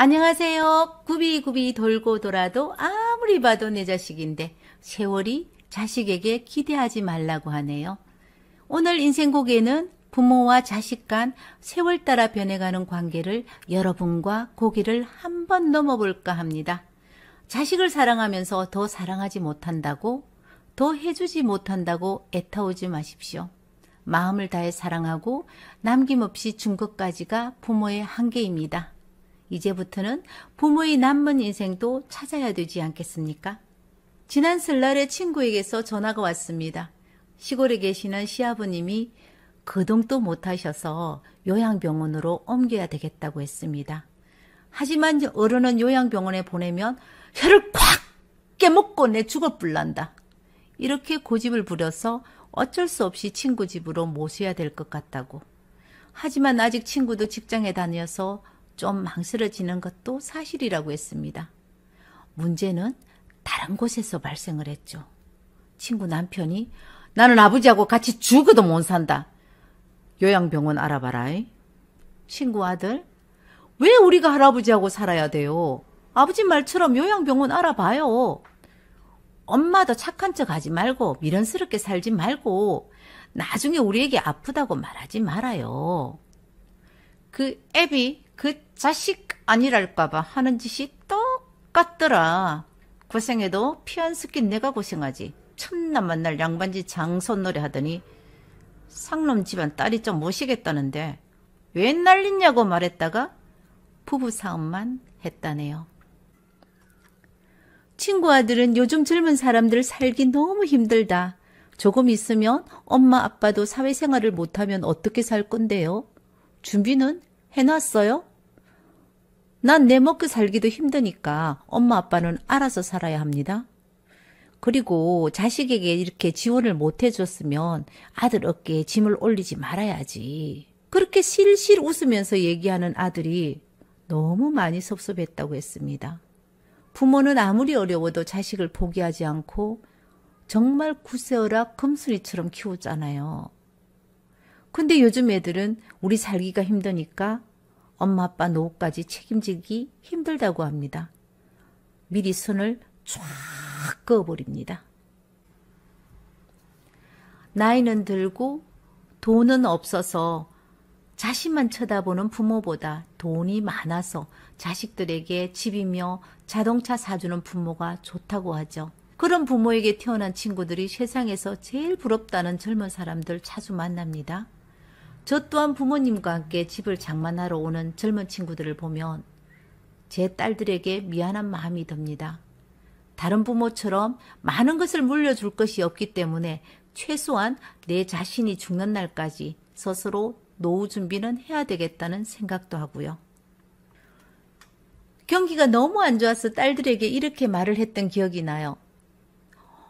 안녕하세요. 굽이굽이 돌고 돌아도 아무리 봐도 내 자식인데 세월이 자식에게 기대하지 말라고 하네요. 오늘 인생고개는 부모와 자식 간 세월 따라 변해가는 관계를 여러분과 고개를 한번 넘어볼까 합니다. 자식을 사랑하면서 더 사랑하지 못한다고, 더 해주지 못한다고 애타오지 마십시오. 마음을 다해 사랑하고 남김없이 준 것까지가 부모의 한계입니다. 이제부터는 부모의 남은 인생도 찾아야 되지 않겠습니까? 지난 설날에 친구에게서 전화가 왔습니다. 시골에 계시는 시아버님이 거동도 못하셔서 요양병원으로 옮겨야 되겠다고 했습니다. 하지만 어른은 요양병원에 보내면 혀를 콱 깨먹고 내 죽을 불난다. 이렇게 고집을 부려서 어쩔 수 없이 친구 집으로 모셔야 될 것 같다고. 하지만 아직 친구도 직장에 다녀서 좀 망설여지는 것도 사실이라고 했습니다. 문제는 다른 곳에서 발생을 했죠. 친구 남편이 나는 아버지하고 같이 죽어도 못 산다. 요양병원 알아봐라. 친구 아들, 왜 우리가 할아버지하고 살아야 돼요? 아버지 말처럼 요양병원 알아봐요. 엄마도 착한 척 하지 말고 미련스럽게 살지 말고 나중에 우리에게 아프다고 말하지 말아요. 그 애비 그 자식 아니랄까봐 하는 짓이 똑같더라. 고생해도 피 안 섞인 내가 고생하지. 첫날 만날 양반지 장손놀이 하더니 상놈 집안 딸이 좀 모시겠다는데 왜 난리냐고 말했다가 부부싸움만 했다네요. 친구 아들은 요즘 젊은 사람들 살기 너무 힘들다. 조금 있으면 엄마 아빠도 사회생활을 못하면 어떻게 살 건데요? 준비는 해놨어요? 난 내 먹고 살기도 힘드니까 엄마 아빠는 알아서 살아야 합니다. 그리고 자식에게 이렇게 지원을 못 해줬으면 아들 어깨에 짐을 올리지 말아야지. 그렇게 실실 웃으면서 얘기하는 아들이 너무 많이 섭섭했다고 했습니다. 부모는 아무리 어려워도 자식을 포기하지 않고 정말 구세어라 금순이처럼 키우잖아요. 근데 요즘 애들은 우리 살기가 힘드니까 엄마 아빠 노후까지 책임지기 힘들다고 합니다. 미리 선을 쫙 그어버립니다. 나이는 들고 돈은 없어서 자신만 쳐다보는 부모보다 돈이 많아서 자식들에게 집이며 자동차 사주는 부모가 좋다고 하죠. 그런 부모에게 태어난 친구들이 세상에서 제일 부럽다는 젊은 사람들 자주 만납니다. 저 또한 부모님과 함께 집을 장만하러 오는 젊은 친구들을 보면 제 딸들에게 미안한 마음이 듭니다. 다른 부모처럼 많은 것을 물려줄 것이 없기 때문에 최소한 내 자신이 죽는 날까지 스스로 노후 준비는 해야 되겠다는 생각도 하고요. 경기가 너무 안 좋아서 딸들에게 이렇게 말을 했던 기억이 나요.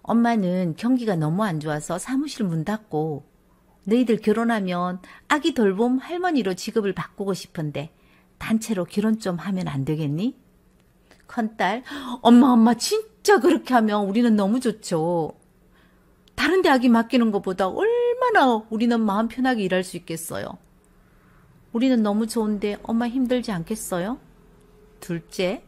엄마는 경기가 너무 안 좋아서 사무실 문 닫고 너희들 결혼하면 아기 돌봄 할머니로 직업을 바꾸고 싶은데 단체로 결혼 좀 하면 안 되겠니? 큰딸, 엄마 진짜 그렇게 하면 우리는 너무 좋죠. 다른 데 아기 맡기는 것보다 얼마나 우리는 마음 편하게 일할 수 있겠어요. 우리는 너무 좋은데 엄마 힘들지 않겠어요? 둘째,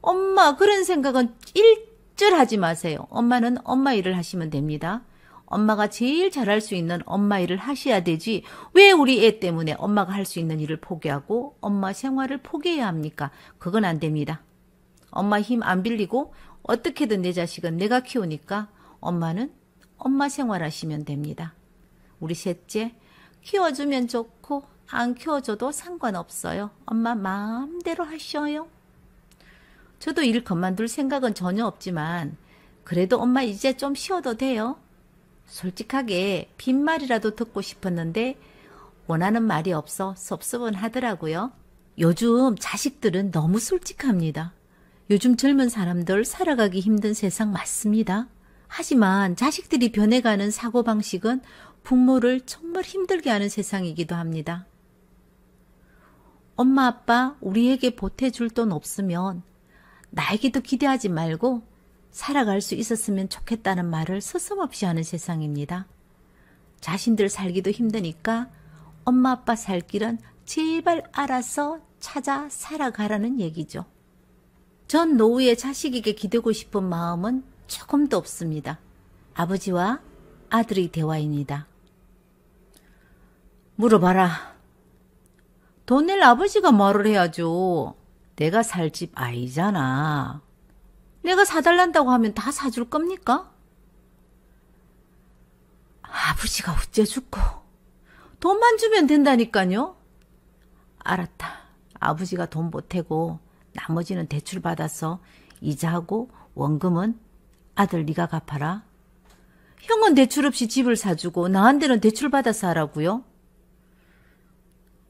엄마 그런 생각은 일절 하지 마세요. 엄마는 엄마 일을 하시면 됩니다. 엄마가 제일 잘할 수 있는 엄마 일을 하셔야 되지 왜 우리 애 때문에 엄마가 할 수 있는 일을 포기하고 엄마 생활을 포기해야 합니까? 그건 안 됩니다. 엄마 힘 안 빌리고 어떻게든 내 자식은 내가 키우니까 엄마는 엄마 생활하시면 됩니다. 우리 셋째, 키워주면 좋고 안 키워줘도 상관없어요. 엄마 마음대로 하셔요. 저도 일 그만둘 생각은 전혀 없지만 그래도 엄마 이제 좀 쉬어도 돼요. 솔직하게 빈말이라도 듣고 싶었는데 원하는 말이 없어 섭섭은 하더라고요. 요즘 자식들은 너무 솔직합니다. 요즘 젊은 사람들 살아가기 힘든 세상 맞습니다. 하지만 자식들이 변해가는 사고방식은 부모를 정말 힘들게 하는 세상이기도 합니다. 엄마 아빠 우리에게 보태줄 돈 없으면 나에게도 기대하지 말고 살아갈 수 있었으면 좋겠다는 말을 서슴없이 하는 세상입니다. 자신들 살기도 힘드니까 엄마 아빠 살 길은 제발 알아서 찾아 살아가라는 얘기죠. 전 노후에 자식에게 기대고 싶은 마음은 조금도 없습니다. 아버지와 아들의 대화입니다. 물어봐라. 돈 낼 아버지가 말을 해야죠. 내가 살 집 아니잖아. 내가 사달란다고 하면 다 사줄 겁니까? 아버지가 어째줄꼬. 돈만 주면 된다니까요. 알았다. 아버지가 돈 보태고 나머지는 대출 받아서 이자하고 원금은 아들 네가 갚아라. 형은 대출 없이 집을 사주고 나한테는 대출 받아서 하라고요?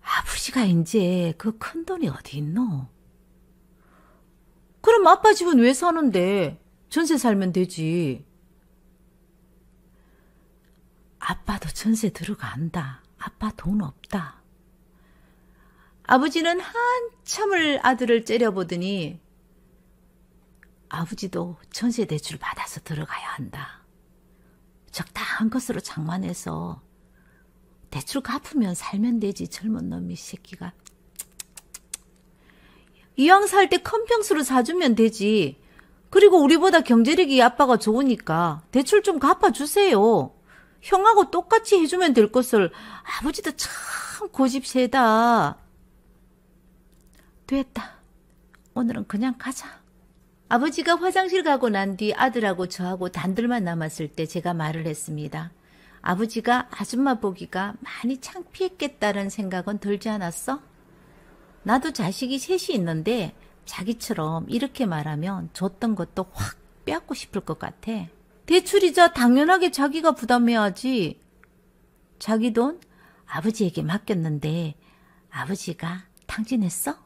아버지가 이제 그 큰돈이 어디 있노? 그럼 아빠 집은 왜 사는데? 전세 살면 되지. 아빠도 전세 들어간다. 아빠 돈 없다. 아버지는 한참을 아들을 째려보더니 아버지도 전세 대출 받아서 들어가야 한다. 적당한 것으로 장만해서 대출 갚으면 살면 되지. 젊은 놈이 새끼가. 이왕 살 때 큰 평수로 사주면 되지. 그리고 우리보다 경제력이 아빠가 좋으니까 대출 좀 갚아주세요. 형하고 똑같이 해주면 될 것을. 아버지도 참 고집 세다. 됐다. 오늘은 그냥 가자. 아버지가 화장실 가고 난 뒤 아들하고 저하고 단둘만 남았을 때 제가 말을 했습니다. 아버지가 아줌마 보기가 많이 창피했겠다는 생각은 들지 않았어? 나도 자식이 셋이 있는데 자기처럼 이렇게 말하면 줬던 것도 확 빼앗고 싶을 것 같아. 대출이자 당연하게 자기가 부담해야지. 자기 돈 아버지에게 맡겼는데 아버지가 탕진했어?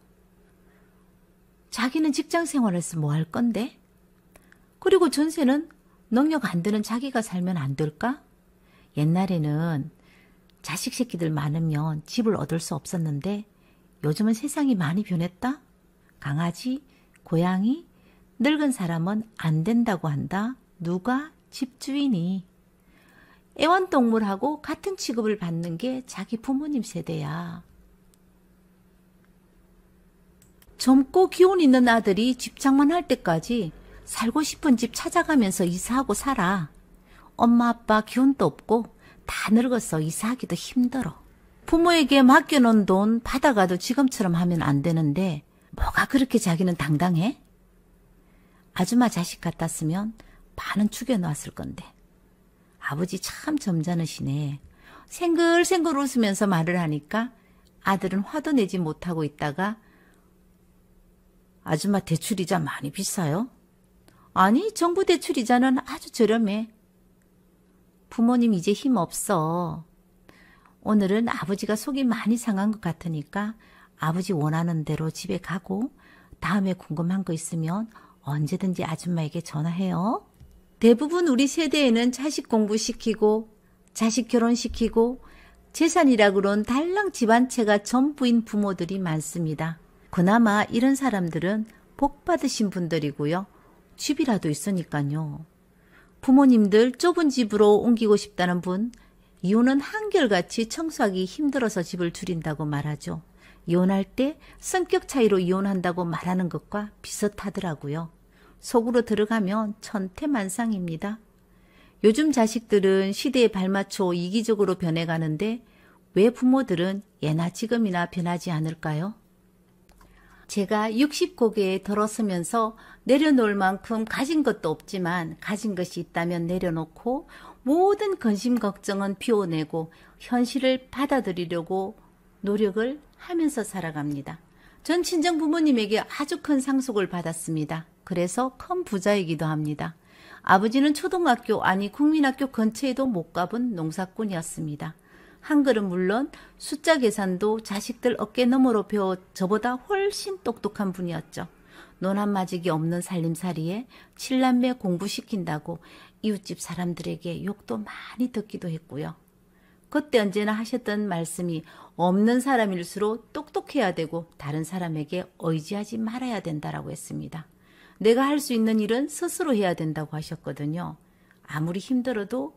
자기는 직장 생활해서 뭐 할 건데? 그리고 전세는 능력 안 드는 자기가 살면 안 될까? 옛날에는 자식 새끼들 많으면 집을 얻을 수 없었는데 요즘은 세상이 많이 변했다? 강아지, 고양이, 늙은 사람은 안 된다고 한다. 누가? 집주인이. 애완동물하고 같은 취급을 받는 게 자기 부모님 세대야. 젊고 기운 있는 아들이 집장만 할 때까지 살고 싶은 집 찾아가면서 이사하고 살아. 엄마 아빠 기운도 없고 다 늙어서 이사하기도 힘들어. 부모에게 맡겨놓은 돈 받아가도 지금처럼 하면 안 되는데 뭐가 그렇게 자기는 당당해? 아줌마 자식 같았으면 반은 죽여놨을 건데. 아버지 참 점잖으시네. 생글생글 웃으면서 말을 하니까 아들은 화도 내지 못하고 있다가 아줌마 대출이자 많이 비싸요? 아니, 정부 대출이자는 아주 저렴해. 부모님 이제 힘 없어. 오늘은 아버지가 속이 많이 상한 것 같으니까 아버지 원하는 대로 집에 가고 다음에 궁금한 거 있으면 언제든지 아줌마에게 전화해요. 대부분 우리 세대에는 자식 공부시키고 자식 결혼시키고 재산이라고는 달랑 집안채가 전부인 부모들이 많습니다. 그나마 이런 사람들은 복 받으신 분들이고요. 집이라도 있으니까요. 부모님들 좁은 집으로 옮기고 싶다는 분, 이혼은 한결같이 청소하기 힘들어서 집을 줄인다고 말하죠. 이혼할 때 성격 차이로 이혼한다고 말하는 것과 비슷하더라고요. 속으로 들어가면 천태만상입니다. 요즘 자식들은 시대에 발맞춰 이기적으로 변해가는데 왜 부모들은 예나 지금이나 변하지 않을까요? 제가 60고개에 들어서면서 내려놓을 만큼 가진 것도 없지만 가진 것이 있다면 내려놓고 모든 근심 걱정은 비워내고 현실을 받아들이려고 노력을 하면서 살아갑니다. 전 친정 부모님에게 아주 큰 상속을 받았습니다. 그래서 큰 부자이기도 합니다. 아버지는 초등학교 아니 국민학교 근처에도 못 가본 농사꾼이었습니다. 한글은 물론 숫자 계산도 자식들 어깨 너머로 배워 저보다 훨씬 똑똑한 분이었죠. 논한마직이 없는 살림살이에 칠남매 공부시킨다고 이웃집 사람들에게 욕도 많이 듣기도 했고요. 그때 언제나 하셨던 말씀이 없는 사람일수록 똑똑해야 되고 다른 사람에게 의지하지 말아야 된다라고 했습니다. 내가 할 수 있는 일은 스스로 해야 된다고 하셨거든요. 아무리 힘들어도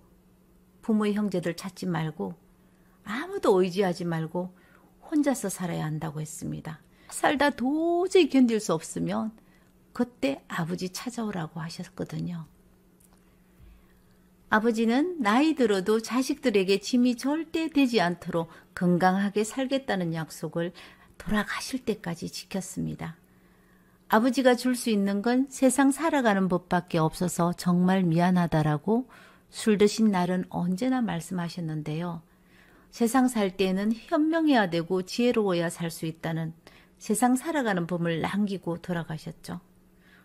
부모의 형제들 찾지 말고 아무도 의지하지 말고 혼자서 살아야 한다고 했습니다. 살다 도저히 견딜 수 없으면 그때 아버지 찾아오라고 하셨거든요. 아버지는 나이 들어도 자식들에게 짐이 절대 되지 않도록 건강하게 살겠다는 약속을 돌아가실 때까지 지켰습니다. 아버지가 줄 수 있는 건 세상 살아가는 법밖에 없어서 정말 미안하다라고 술 드신 날은 언제나 말씀하셨는데요. 세상 살 때에는 현명해야 되고 지혜로워야 살 수 있다는 세상 살아가는 법을 남기고 돌아가셨죠.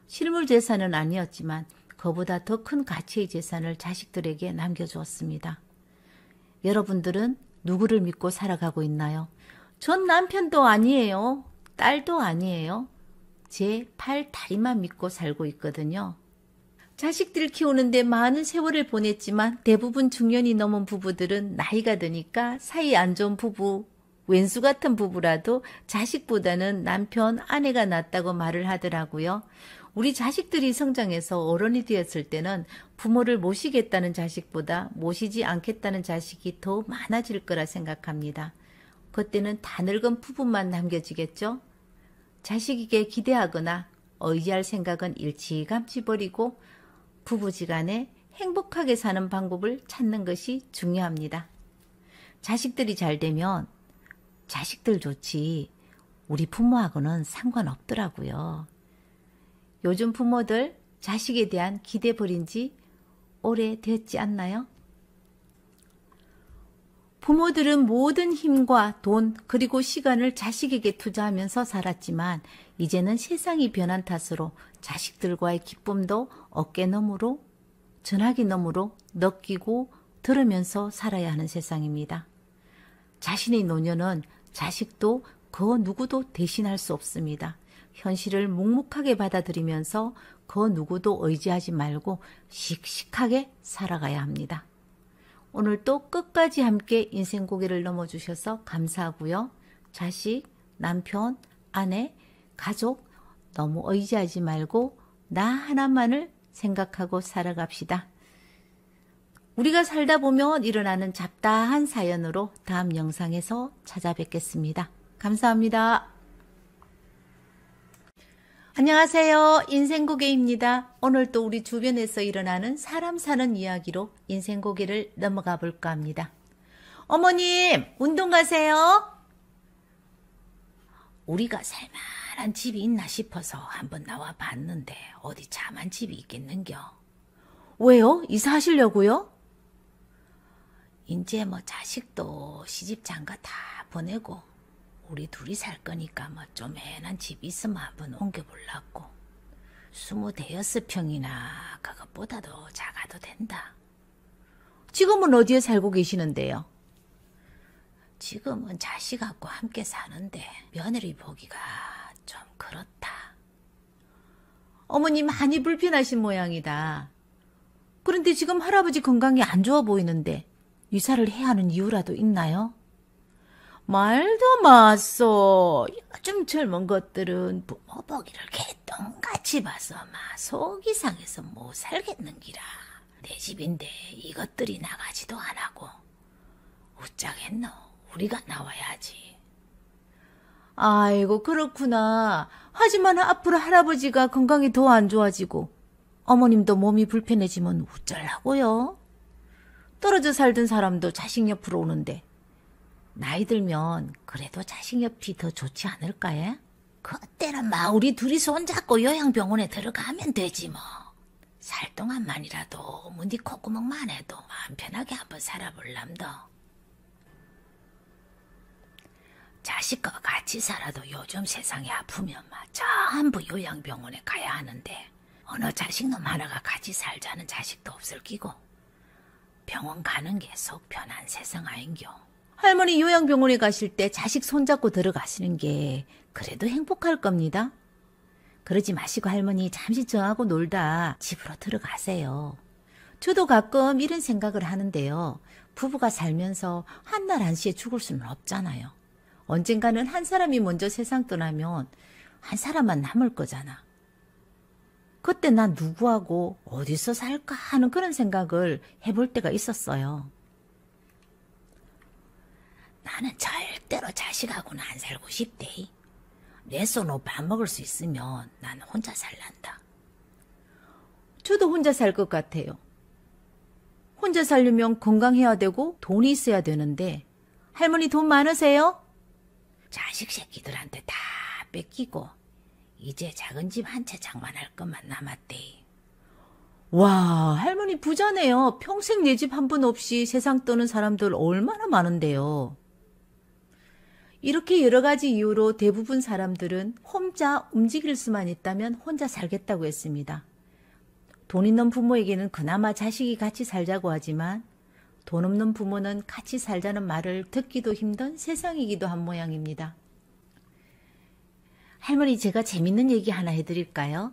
실물 재산은 아니었지만 그보다 더 큰 가치의 재산을 자식들에게 남겨주었습니다. 여러분들은 누구를 믿고 살아가고 있나요? 전 남편도 아니에요. 딸도 아니에요. 제 팔, 다리만 믿고 살고 있거든요. 자식들 키우는데 많은 세월을 보냈지만 대부분 중년이 넘은 부부들은 나이가 드니까 사이 안 좋은 부부, 왼수 같은 부부라도 자식보다는 남편, 아내가 낫다고 말을 하더라고요. 우리 자식들이 성장해서 어른이 되었을 때는 부모를 모시겠다는 자식보다 모시지 않겠다는 자식이 더 많아질 거라 생각합니다. 그때는 다 늙은 부부만 남겨지겠죠? 자식에게 기대하거나 의지할 생각은 일찌감치 버리고 부부지간에 행복하게 사는 방법을 찾는 것이 중요합니다. 자식들이 잘 되면 자식들 좋지 우리 부모하고는 상관없더라고요. 요즘 부모들 자식에 대한 기대 버린 지 오래되었지 않나요? 부모들은 모든 힘과 돈 그리고 시간을 자식에게 투자하면서 살았지만 이제는 세상이 변한 탓으로 자식들과의 기쁨도 어깨너머로 전화기 너머로 느끼고 들으면서 살아야 하는 세상입니다. 자신의 노년은 자식도 그 누구도 대신할 수 없습니다. 현실을 묵묵하게 받아들이면서 그 누구도 의지하지 말고 씩씩하게 살아가야 합니다. 오늘 또 끝까지 함께 인생 고개를 넘어주셔서 감사하고요. 자식, 남편, 아내, 가족 너무 의지하지 말고 나 하나만을 생각하고 살아갑시다. 우리가 살다 보면 일어나는 잡다한 사연으로 다음 영상에서 찾아뵙겠습니다. 감사합니다. 안녕하세요. 인생고개입니다. 오늘 또 우리 주변에서 일어나는 사람 사는 이야기로 인생고개를 넘어가 볼까 합니다. 어머님, 운동 가세요? 우리가 살만한 집이 있나 싶어서 한번 나와 봤는데 어디 참한 집이 있겠는겨? 왜요? 이사하시려고요? 이제 뭐 자식도 시집 장가 다 보내고 우리 둘이 살 거니까 뭐 쪼맨한 집 있으면 한번 옮겨보려고. 26평이나 그것보다도 작아도 된다. 지금은 어디에 살고 계시는데요? 지금은 자식하고 함께 사는데 며느리 보기가 좀 그렇다. 어머니 많이 불편하신 모양이다. 그런데 지금 할아버지 건강이 안 좋아 보이는데 이사를 해야 하는 이유라도 있나요? 말도 마소. 요즘 젊은 것들은 부모 보기를 개똥같이 봐서 속이 상해서 못 살겠는기라. 내 집인데 이것들이 나가지도 안 하고 어쩌겠노. 우리가 나와야지. 아이고 그렇구나. 하지만 앞으로 할아버지가 건강이 더 안 좋아지고 어머님도 몸이 불편해지면 어쩌려고요? 떨어져 살던 사람도 자식 옆으로 오는데 나이 들면 그래도 자식 옆이 더 좋지 않을까요? 그때는 우리 둘이 손잡고 요양병원에 들어가면 되지 뭐. 살 동안만이라도 문디 콧구멍만 해도 마음 편하게 한번 살아볼람도. 자식과 같이 살아도 요즘 세상에 아프면 전부 요양병원에 가야 하는데 어느 자식놈 하나가 같이 살자는 자식도 없을 끼고 병원 가는 게 속 편한 세상 아인겨. 할머니 요양병원에 가실 때 자식 손잡고 들어가시는 게 그래도 행복할 겁니다. 그러지 마시고 할머니 잠시 저하고 놀다 집으로 들어가세요. 저도 가끔 이런 생각을 하는데요. 부부가 살면서 한날 한시에 죽을 수는 없잖아요. 언젠가는 한 사람이 먼저 세상 떠나면 한 사람만 남을 거잖아. 그때 난 누구하고 어디서 살까 하는 그런 생각을 해볼 때가 있었어요. 나는 절대로 자식하고는 안 살고 싶대. 내 손으로 밥 먹을 수 있으면 난 혼자 살란다. 저도 혼자 살 것 같아요. 혼자 살려면 건강해야 되고 돈이 있어야 되는데 할머니 돈 많으세요? 자식 새끼들한테 다 뺏기고 이제 작은 집 한 채 장만할 것만 남았대. 와, 할머니 부자네요. 평생 내 집 한 분 없이 세상 떠는 사람들 얼마나 많은데요. 이렇게 여러 가지 이유로 대부분 사람들은 혼자 움직일 수만 있다면 혼자 살겠다고 했습니다. 돈 있는 부모에게는 그나마 자식이 같이 살자고 하지만 돈 없는 부모는 같이 살자는 말을 듣기도 힘든 세상이기도 한 모양입니다. 할머니, 제가 재밌는 얘기 하나 해드릴까요?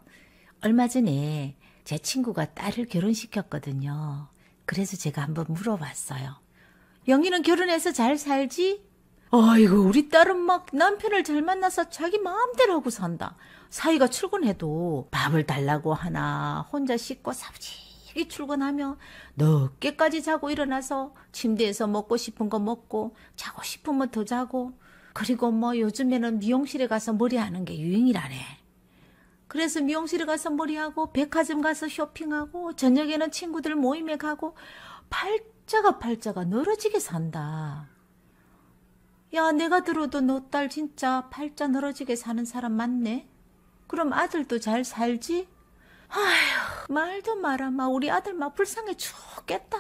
얼마 전에 제 친구가 딸을 결혼시켰거든요. 그래서 제가 한번 물어봤어요. 영희는 결혼해서 잘 살지? 아이고, 우리 딸은 막 남편을 잘 만나서 자기 마음대로 하고 산다. 사위가 출근해도 밥을 달라고 하나, 혼자 씻고 사부지게 출근하며 늦게까지 자고 일어나서 침대에서 먹고 싶은 거 먹고 자고 싶으면 더 자고, 그리고 뭐 요즘에는 미용실에 가서 머리하는 게 유행이라네. 그래서 미용실에 가서 머리하고 백화점 가서 쇼핑하고 저녁에는 친구들 모임에 가고 팔자가 늘어지게 산다. 야, 내가 들어도 너 딸 진짜 팔자 늘어지게 사는 사람 맞네? 그럼 아들도 잘 살지? 아휴, 말도 마라. 우리 아들 불쌍해 죽겠다.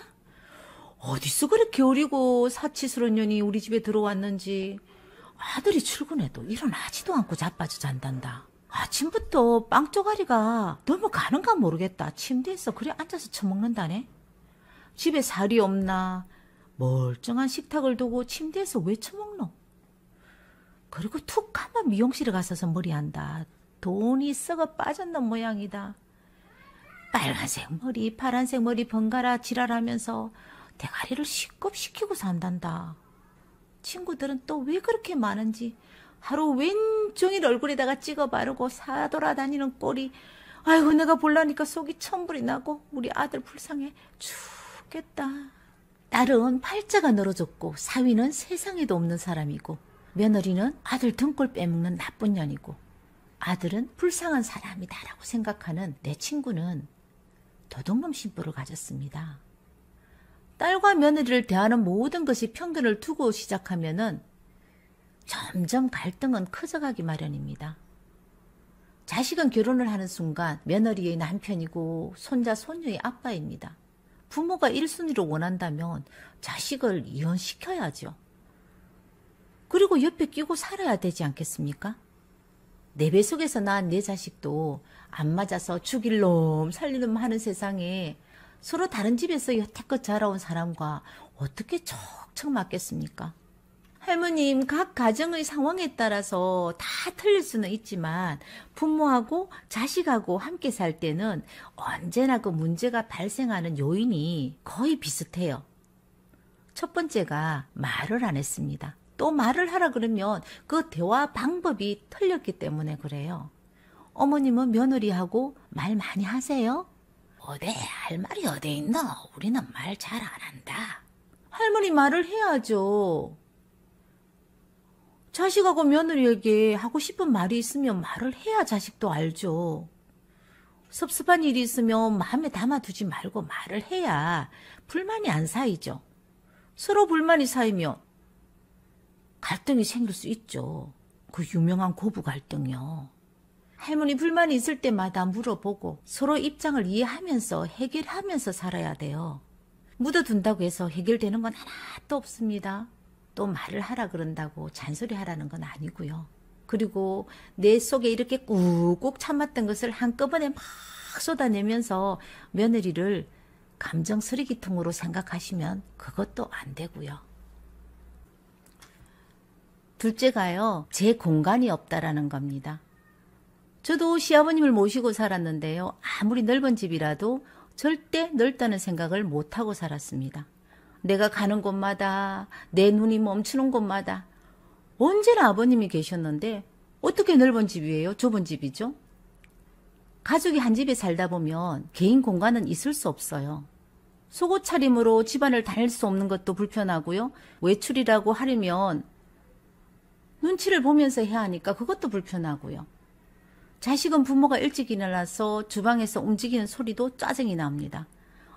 어디서 그렇게 어리고 사치스러운 년이 우리 집에 들어왔는지. 아들이 출근해도 일어나지도 않고 자빠져 잔단다. 아침부터 빵 쪼가리가 너무 가는가 모르겠다. 침대에서 그래 앉아서 처먹는다네. 집에 살이 없나? 멀쩡한 식탁을 두고 침대에서 왜 처먹노? 그리고 툭 하면 미용실에 가서서 머리한다. 돈이 썩어 빠졌는 모양이다. 빨간색 머리, 파란색 머리 번갈아 지랄하면서 대가리를 시겁시키고 산단다. 친구들은 또 왜 그렇게 많은지 하루 왼종일 얼굴에다가 찍어 바르고 사돌아다니는 꼴이, 아이고, 내가 볼라니까 속이 천불이 나고 우리 아들 불쌍해 죽겠다. 딸은 팔자가 늘어졌고 사위는 세상에도 없는 사람이고 며느리는 아들 등골 빼먹는 나쁜 년이고 아들은 불쌍한 사람이다라고 생각하는 내 친구는 도둑놈 신부를 가졌습니다. 딸과 며느리를 대하는 모든 것이 편견을 두고 시작하면은 점점 갈등은 커져가기 마련입니다. 자식은 결혼을 하는 순간 며느리의 남편이고 손자 손녀의 아빠입니다. 부모가 1순위로 원한다면 자식을 이혼시켜야죠. 그리고 옆에 끼고 살아야 되지 않겠습니까? 내 뱃속에서 낳은 내 자식도 안 맞아서 죽일 놈 살릴 놈 하는 세상에 서로 다른 집에서 여태껏 자라온 사람과 어떻게 척척 맞겠습니까? 할머님, 각 가정의 상황에 따라서 다 틀릴 수는 있지만 부모하고 자식하고 함께 살 때는 언제나 그 문제가 발생하는 요인이 거의 비슷해요. 첫 번째가 말을 안 했습니다. 또 말을 하라 그러면 그 대화 방법이 틀렸기 때문에 그래요. 어머님은 며느리하고 말 많이 하세요? 어데 할 말이 어디 있노? 우리는 말 잘 안 한다. 할머니, 말을 해야죠. 자식하고 며느리에게 하고 싶은 말이 있으면 말을 해야 자식도 알죠. 섭섭한 일이 있으면 마음에 담아두지 말고 말을 해야 불만이 안 쌓이죠. 서로 불만이 쌓이면 갈등이 생길 수 있죠. 그 유명한 고부 갈등이요. 할머니, 불만이 있을 때마다 물어보고 서로 입장을 이해하면서 해결하면서 살아야 돼요. 묻어둔다고 해서 해결되는 건 하나도 없습니다. 또 말을 하라 그런다고 잔소리 하라는 건 아니고요. 그리고 내 속에 이렇게 꾹꾹 참았던 것을 한꺼번에 막 쏟아내면서 며느리를 감정 쓰레기통으로 생각하시면 그것도 안 되고요. 둘째가요, 제 공간이 없다라는 겁니다. 저도 시아버님을 모시고 살았는데요. 아무리 넓은 집이라도 절대 넓다는 생각을 못하고 살았습니다. 내가 가는 곳마다, 내 눈이 멈추는 곳마다 언제나 아버님이 계셨는데 어떻게 넓은 집이에요? 좁은 집이죠? 가족이 한 집에 살다 보면 개인 공간은 있을 수 없어요. 속옷 차림으로 집안을 다닐 수 없는 것도 불편하고요. 외출이라고 하려면 눈치를 보면서 해야 하니까 그것도 불편하고요. 자식은 부모가 일찍 일어나서 주방에서 움직이는 소리도 짜증이 납니다.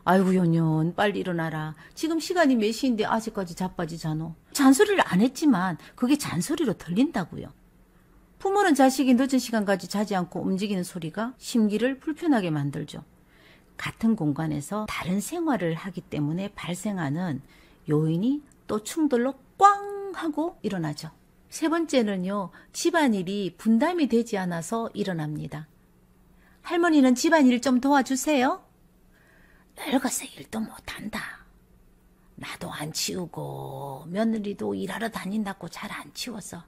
아이고 연연 빨리 일어나라. 지금 시간이 몇 시인데 아직까지 자빠지잖아. 잔소리를 안 했지만 그게 잔소리로 들린다고요. 부모는 자식이 늦은 시간까지 자지 않고 움직이는 소리가 심기를 불편하게 만들죠. 같은 공간에서 다른 생활을 하기 때문에 발생하는 요인이 또 충돌로 꽝 하고 일어나죠. 세 번째는요, 집안일이 분담이 되지 않아서 일어납니다. 할머니는 집안일 좀 도와주세요. 늙어서 일도 못한다. 나도 안 치우고 며느리도 일하러 다닌다고 잘 안 치워서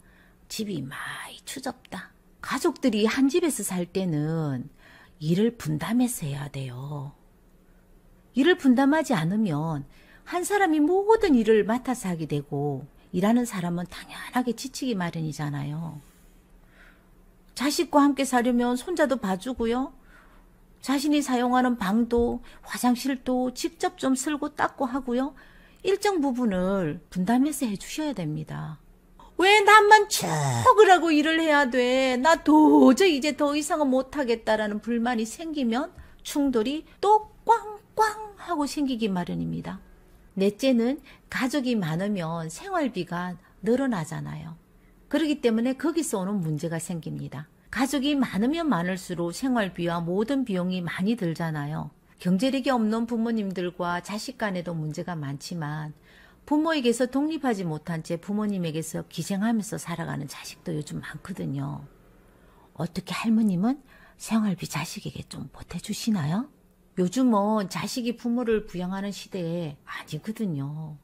집이 많이 추접다. 가족들이 한 집에서 살 때는 일을 분담해서 해야 돼요. 일을 분담하지 않으면 한 사람이 모든 일을 맡아서 하게 되고 일하는 사람은 당연하게 지치기 마련이잖아요. 자식과 함께 사려면 손자도 봐주고요. 자신이 사용하는 방도 화장실도 직접 좀 쓸고 닦고 하고요. 일정 부분을 분담해서 해주셔야 됩니다. 왜 나만 축을 하고 일을 해야 돼? 나 도저히 이제 더 이상은 못하겠다라는 불만이 생기면 충돌이 또 꽝꽝 하고 생기기 마련입니다. 넷째는 가족이 많으면 생활비가 늘어나잖아요. 그렇기 때문에 거기서 오는 문제가 생깁니다. 가족이 많으면 많을수록 생활비와 모든 비용이 많이 들잖아요. 경제력이 없는 부모님들과 자식 간에도 문제가 많지만 부모에게서 독립하지 못한 채 부모님에게서 기생하면서 살아가는 자식도 요즘 많거든요. 어떻게 할머님은 생활비 자식에게 좀 보태주시나요? 요즘은 자식이 부모를 부양하는 시대에 아니거든요.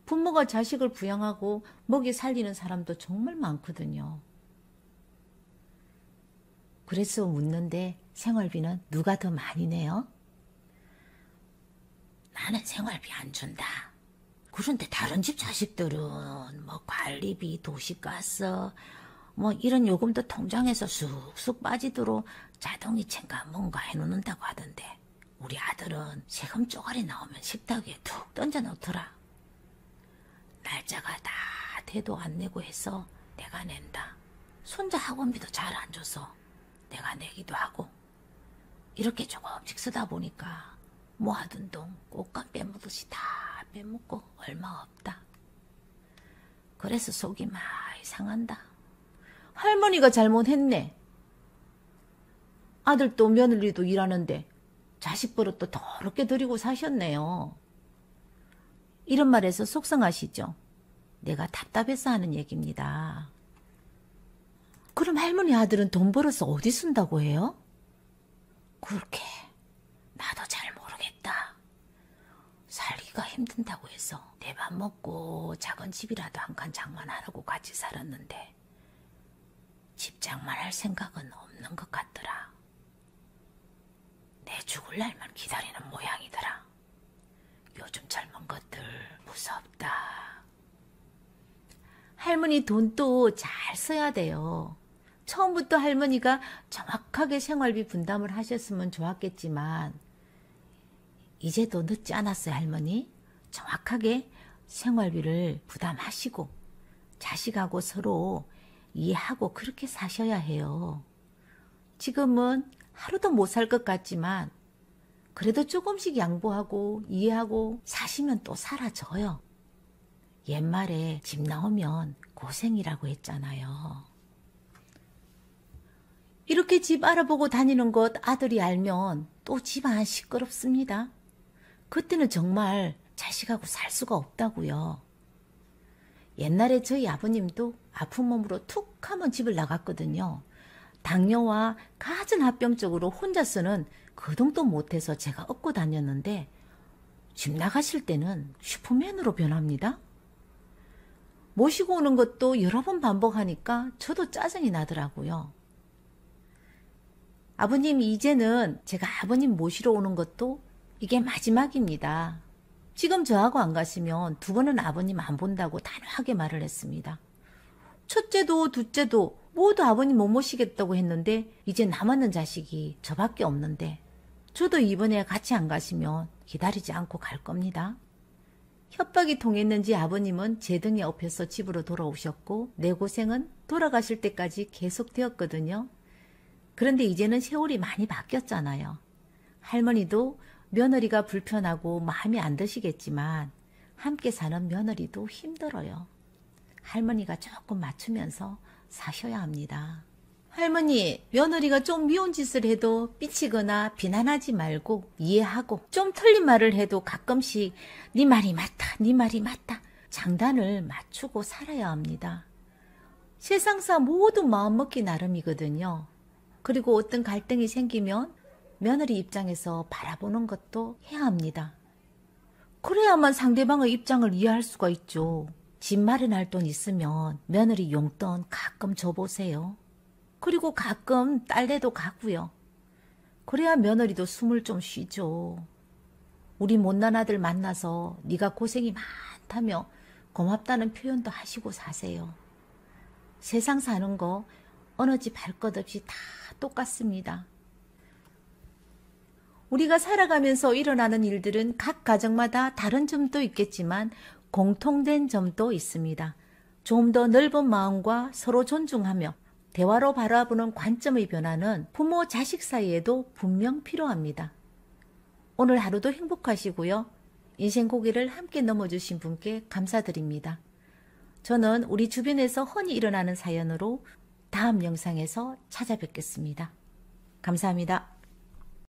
부모가 자식을 부양하고 먹이 살리는 사람도 정말 많거든요. 그래서 묻는데 생활비는 누가 더 많이 내요? 나는 생활비 안 준다. 그런데 다른 집 자식들은 뭐 관리비, 도시가스, 뭐 이런 요금도 통장에서 쑥쑥 빠지도록 자동이체인가 뭔가 해놓는다고 하던데 우리 아들은 세금 쪼가리 나오면 식탁 위에 툭 던져 놓더라. 날짜가 다 돼도 안 내고 해서 내가 낸다. 손자 학원비도 잘 안 줘서 내가 내기도 하고 이렇게 조금씩 쓰다 보니까 모아둔 돈 꽃감 빼먹듯이 다 빼먹고 얼마 없다. 그래서 속이 많이 상한다. 할머니가 잘못했네. 아들도 며느리도 일하는데 자식 버릇도 더럽게 들이고 사셨네요. 이런 말에서 속상하시죠? 내가 답답해서 하는 얘기입니다. 그럼 할머니 아들은 돈 벌어서 어디 쓴다고 해요? 그렇게 나도 잘 모르겠다. 살기가 힘든다고 해서 내 밥 먹고 작은 집이라도 한 칸 장만하라고 같이 살았는데 집 장만할 생각은 없는 것 같더라. 내 죽을 날만 기다리는 모양이더라. 요즘 젊은 것들 무섭다. 할머니 돈도 잘 써야 돼요. 처음부터 할머니가 정확하게 생활비 분담을 하셨으면 좋았겠지만 이제도 늦지 않았어요. 할머니 정확하게 생활비를 부담하시고 자식하고 서로 이해하고 그렇게 사셔야 해요. 지금은 하루도 못 살 것 같지만 그래도 조금씩 양보하고 이해하고 사시면 또 사라져요. 옛말에 집 나오면 고생이라고 했잖아요. 이렇게 집 알아보고 다니는 것 아들이 알면 또 집안 시끄럽습니다. 그때는 정말 자식하고 살 수가 없다고요. 옛날에 저희 아버님도 아픈 몸으로 툭 하면 집을 나갔거든요. 당뇨와 가전합병증으로 혼자서는 거동도 못해서 제가 업고 다녔는데 집 나가실 때는 슈퍼맨으로 변합니다. 모시고 오는 것도 여러 번 반복하니까 저도 짜증이 나더라고요. 아버님 이제는 제가 아버님 모시러 오는 것도 이게 마지막입니다. 지금 저하고 안 가시면 두 번은 아버님 안 본다고 단호하게 말을 했습니다. 첫째도 둘째도 모두 아버님 못 모시겠다고 했는데 이제 남았는 자식이 저밖에 없는데 저도 이번에 같이 안 가시면 기다리지 않고 갈 겁니다. 협박이 통했는지 아버님은 제 등에 업혀서 집으로 돌아오셨고 내 고생은 돌아가실 때까지 계속되었거든요. 그런데 이제는 세월이 많이 바뀌었잖아요. 할머니도 며느리가 불편하고 마음에 안 드시겠지만 함께 사는 며느리도 힘들어요. 할머니가 조금 맞추면서 사셔야 합니다. 할머니, 며느리가 좀 미운 짓을 해도 삐치거나 비난하지 말고 이해하고 좀 틀린 말을 해도 가끔씩 네 말이 맞다, 네 말이 맞다 장단을 맞추고 살아야 합니다. 세상사 모두 마음먹기 나름이거든요. 그리고 어떤 갈등이 생기면 며느리 입장에서 바라보는 것도 해야 합니다. 그래야만 상대방의 입장을 이해할 수가 있죠. 집 마련할 돈 있으면 며느리 용돈 가끔 줘보세요. 그리고 가끔 딸내도 가고요. 그래야 며느리도 숨을 좀 쉬죠. 우리 못난 아들 만나서 네가 고생이 많다며 고맙다는 표현도 하시고 사세요. 세상 사는 거 어느 집 할 것 없이 다 똑같습니다. 우리가 살아가면서 일어나는 일들은 각 가정마다 다른 점도 있겠지만 공통된 점도 있습니다. 좀 더 넓은 마음과 서로 존중하며 대화로 바라보는 관점의 변화는 부모 자식 사이에도 분명 필요합니다. 오늘 하루도 행복하시고요. 인생 고개를 함께 넘어주신 분께 감사드립니다. 저는 우리 주변에서 흔히 일어나는 사연으로 다음 영상에서 찾아뵙겠습니다. 감사합니다.